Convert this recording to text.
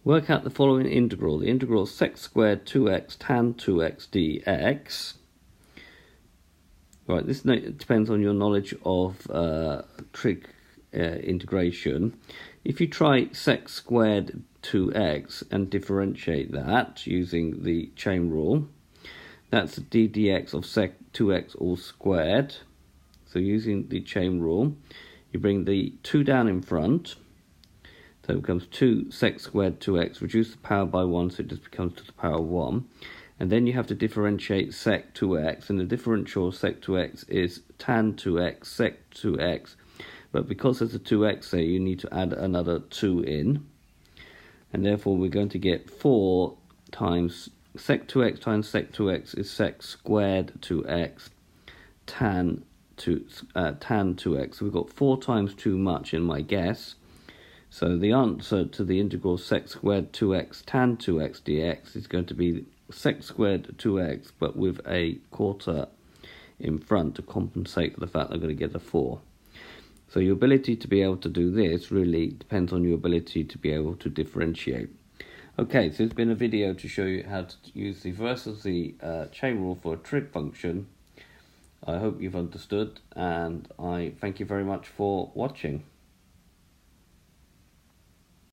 Work out the following integral. The integral is sec squared 2x tan 2x dx. Right, this depends on your knowledge of trig integration. If you try sec squared 2x and differentiate that using the chain rule, that's d dx of sec 2x all squared. So using the chain rule, you bring the 2 down in front, so it becomes 2 sec squared 2x, reduce the power by 1, so it just becomes to the power of 1. And then you have to differentiate sec 2x, and the differential of sec 2x is tan 2x sec 2x. But because there's a 2x there, you need to add another 2 in. And therefore we're going to get 4 times sec 2x times sec 2x is sec squared 2x tan 2x. So we've got 4 times too much in my guess. So the answer to the integral sec squared 2x tan 2x dx is going to be sec squared 2x, but with a quarter in front to compensate for the fact that I'm going to get a 4. So your ability to be able to do this really depends on your ability to be able to differentiate. Okay, so it's been a video to show you how to use the reverse of the chain rule for a trig function. I hope you've understood, and I thank you very much for watching.